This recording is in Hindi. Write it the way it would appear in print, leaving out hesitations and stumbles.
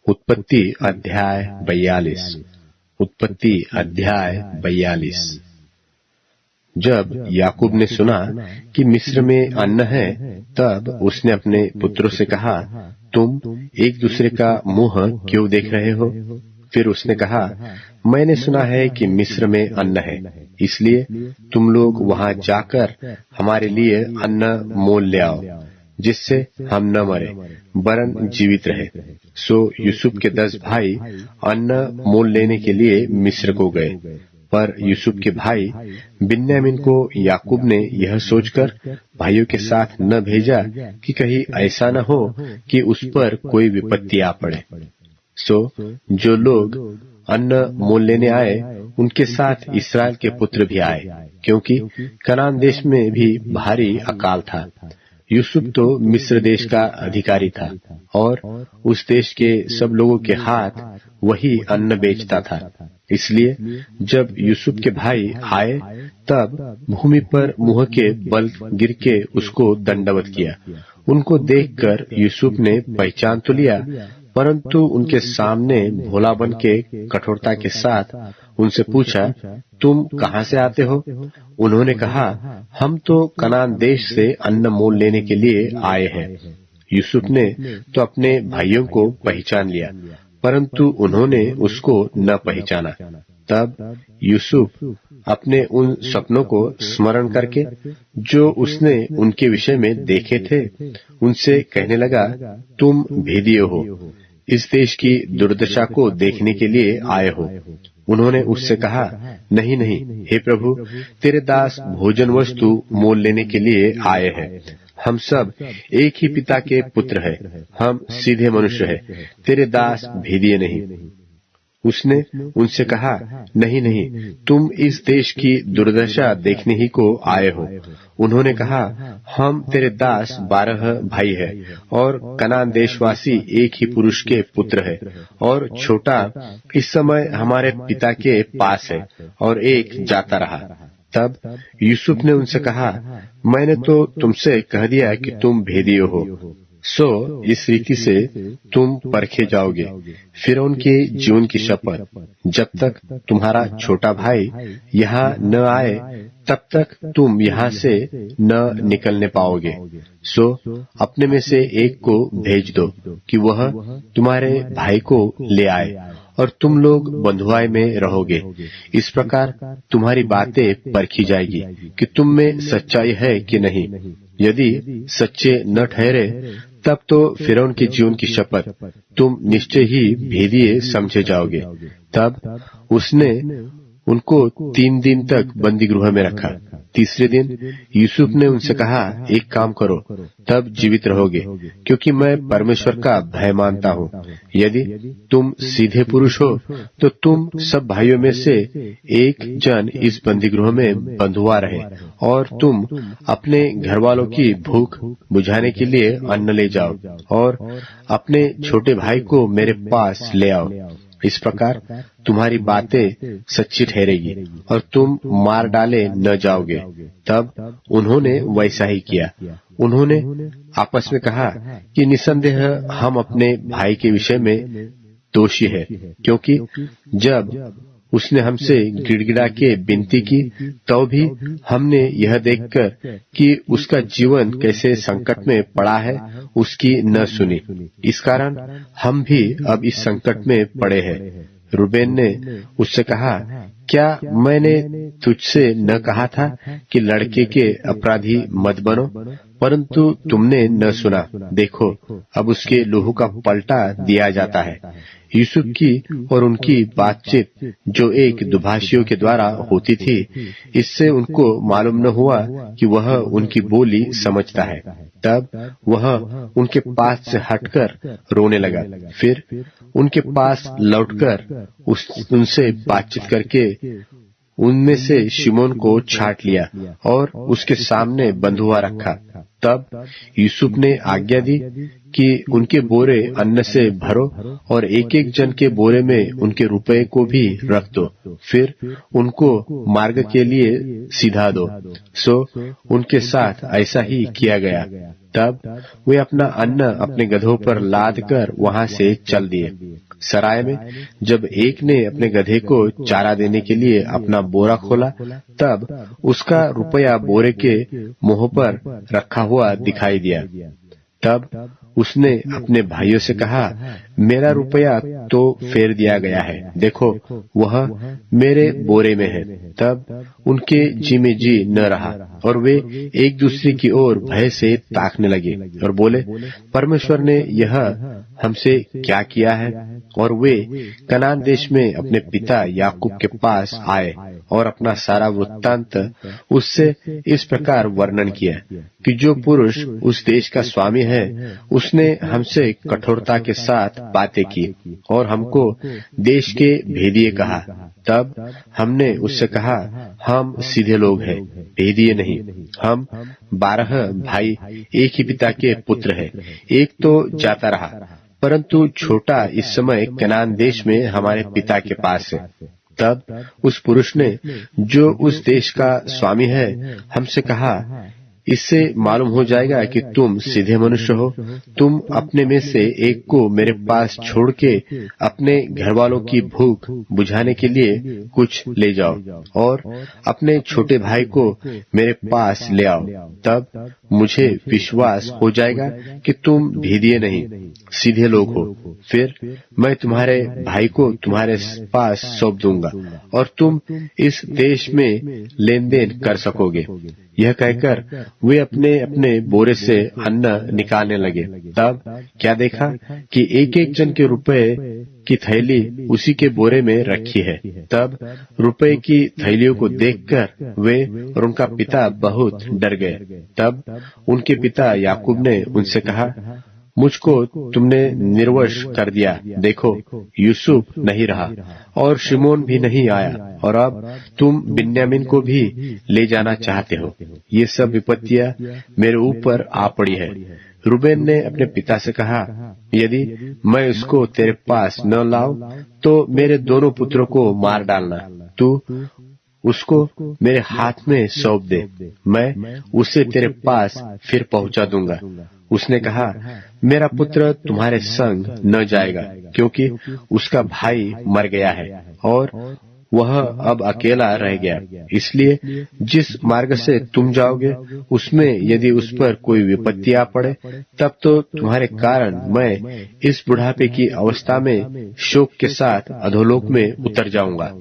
उत्पत्ति अध्याय 42। उत्पत्ति अध्याय 42। जब याकूब ने सुना कि मिस्र में अन्न है, तब उसने अपने पुत्रों से कहा, तुम एक दूसरे का मुंह क्यों देख रहे हो? फिर उसने कहा, मैंने सुना है कि मिस्र में अन्न है, इसलिए तुम लोग वहां जाकर हमारे लिए अन्न मोल ले आओ, जिससे हम न मरे वरन जीवित रहे। सो यूसुफ के 10 भाई अन्न मोल लेने के लिए मिस्र को गए, पर यूसुफ के भाई बिन्यामीन को याकूब ने यह सोचकर भाइयों के साथ न भेजा कि कहीं ऐसा न हो कि उस पर कोई विपत्ति आ पड़े। सो जो लोग अन्न मोल लेने आए, उनके साथ इस्राएल के पुत्र भी आए, क्योंकि कनान देश में भी भारी अकाल था। यूसुफ तो मिस्र देश का अधिकारी था और उस देश के सब लोगों के हाथ वही अन्न बेचता था। इसलिए जब यूसुफ के भाई आए, तब भूमि पर मुंह के बल गिर के उसको दंडवत किया। उनको देखकर यूसुफ ने पहचान तो लिया, परंतु उनके सामने भोला बन के कठोरता के साथ उनसे पूछा, तुम कहाँ से आते हो? उन्होंने कहा, हम तो कनान देश से अन्न मोल लेने के लिए आए हैं। यूसुफ ने तो अपने भाइयों को पहचान लिया, परंतु उन्होंने उसको न पहचाना। तब यूसुफ अपने उन सपनों को स्मरण करके जो उसने उनके विषय में देखे थे, उनसे कहने लगा, तुम भेदिए हो, इस देश की दुर्दशा को देखने के लिए आए हो। उन्होंने उससे कहा, नहीं नहीं, हे प्रभु, तेरे दास भोजन वस्तु मोल लेने के लिए आए हैं। हम सब एक ही पिता के पुत्र हैं, हम सीधे मनुष्य हैं, तेरे दास भेदिए नहीं। उसने उनसे कहा, नहीं नहीं, तुम इस देश की दुर्दशा देखने ही को आए हो। उन्होंने कहा, हम तेरे दास 12 भाई हैं और कनान देशवासी एक ही पुरुष के पुत्र है, और छोटा इस समय हमारे पिता के पास है और एक जाता रहा। तब यूसुफ ने उनसे कहा, मैंने तो तुमसे कह दिया कि तुम भेदिए हो, सो इस रीति से तुम परखे जाओगे। फिरौन के जीवन की शपथ, जब तक तुम्हारा छोटा भाई यहाँ न आए, तब तक तुम यहाँ से न निकलने पाओगे। सो अपने में से एक को भेज दो कि वह तुम्हारे भाई को ले आए, और तुम लोग बंधुआई में रहोगे। इस प्रकार तुम्हारी बातें परखी जाएगी कि तुम में सच्चाई है कि नहीं। यदि सच्चे न ठहरे, तब तो फिरौन के जीवन की शपथ तुम निश्चय ही भेदिए समझे जाओगे। तब उसने उनको 3 दिन तक बंदी गृह में रखा। तीसरे दिन यूसुफ ने उनसे कहा, एक काम करो, तब जीवित रहोगे, क्योंकि मैं परमेश्वर का भय मानता हूँ। यदि तुम सीधे पुरुष हो, तो तुम सब भाइयों में से एक जन इस बंदी गृह में बंधुआ रहे, और तुम अपने घर वालों की भूख बुझाने के लिए अन्न ले जाओ, और अपने छोटे भाई को मेरे पास ले आओ। इस प्रकार तुम्हारी बातें सच्ची ठहरेगी और तुम मार डाले न जाओगे। तब उन्होंने वैसा ही किया। उन्होंने आपस में कहा कि निसंदेह हम अपने भाई के विषय में दोषी है, क्योंकि जब उसने हमसे गिड़गिड़ा के विनती की, तो भी हमने यह देखकर कि उसका जीवन कैसे संकट में पड़ा है, उसकी न सुनी। इस कारण हम भी अब इस संकट में पड़े हैं। रूबेन ने उससे कहा, क्या मैंने तुझसे न कहा था कि लड़के के अपराधी मत बनो? परंतु तुमने न सुना। देखो, अब उसके लहू का पलटा दिया जाता है। यूसुफ की और उनकी बातचीत जो एक दुभाषियों के द्वारा होती थी, इससे उनको मालूम न हुआ कि वह उनकी बोली समझता है। तब वह उनके पास से हटकर रोने लगा। फिर उनके पास लौटकर उनसे बातचीत करके उनमें से शिमोन को छांट लिया और उसके सामने बंधुआ रखा। तब यूसुफ ने आज्ञा दी कि उनके बोरे अन्न से भरो और एक एक जन के बोरे में उनके रुपए को भी रख दो, फिर उनको मार्ग के लिए सीधा दो। सो उनके साथ ऐसा ही किया गया। तब वे अपना अन्न अपने गधों पर लाद कर वहां से चल दिए। सराय में जब एक ने अपने गधे को चारा देने के लिए अपना बोरा खोला, तब उसका रुपया बोरे के मुंह पर रखा हुआ दिखाई दिया। तब उसने अपने भाइयों से कहा, मेरा रुपया तो फेर दिया गया है, देखो वह मेरे बोरे में है। तब उनके जी में जी न रहा और वे एक दूसरे की ओर भय से ताकने लगे और बोले, परमेश्वर ने यह हमसे क्या किया है? और वे कनान देश में अपने पिता याकूब के पास आए और अपना सारा वृत्तांत उससे इस प्रकार वर्णन किया कि जो पुरुष उस देश का स्वामी है उसने हमसे कठोरता के साथ बातें की और हमको देश के भेदिए कहा। तब हमने उससे कहा, हम सीधे लोग हैं, भेदिए नहीं। हम 12 भाई एक ही पिता के पुत्र हैं। एक तो जाता रहा, परंतु छोटा इस समय कनान देश में हमारे पिता के पास है। तब उस पुरुष ने, जो उस देश का स्वामी है, हमसे कहा, इससे मालूम हो जाएगा कि तुम सीधे मनुष्य हो। तुम अपने में से एक को मेरे पास छोड़ के अपने घर वालों की भूख बुझाने के लिए कुछ ले जाओ और अपने छोटे भाई को मेरे पास ले आओ। तब मुझे विश्वास हो जाएगा कि तुम भेदिए नहीं, सीधे लोग हो। फिर मैं तुम्हारे भाई को तुम्हारे पास सौंप दूंगा और तुम इस देश में लेन देन कर सकोगे। यह कहकर वे अपने अपने बोरे से अन्न निकालने लगे। तब क्या देखा कि एक एक जन के रुपए की थैली उसी के बोरे में रखी है। तब रुपए की थैलियों को देखकर वे और उनका पिता बहुत डर गए। तब उनके पिता याकूब ने उनसे कहा, मुझको तुमने निर्वश कर दिया। देखो, यूसुफ नहीं रहा और शिमोन भी नहीं आया और अब तुम बिन्यामीन को भी ले जाना चाहते हो। ये सब विपत्तियां मेरे ऊपर आ पड़ी है। रूबेन ने अपने पिता से कहा, यदि मैं उसको तेरे पास न लाऊं तो मेरे दोनों पुत्रों को मार डालना। तू उसको मेरे हाथ में सौंप दे, मैं उसे तेरे पास फिर पहुंचा दूंगा। उसने कहा, मेरा पुत्र तुम्हारे संग न जाएगा, क्योंकि उसका भाई मर गया है और वह अब अकेला रह गया। इसलिए जिस मार्ग से तुम जाओगे उसमें यदि उस पर कोई विपत्ति आ पड़े, तब तो तुम्हारे कारण मैं इस बुढ़ापे की अवस्था में शोक के साथ अधोलोक में उतर जाऊंगा।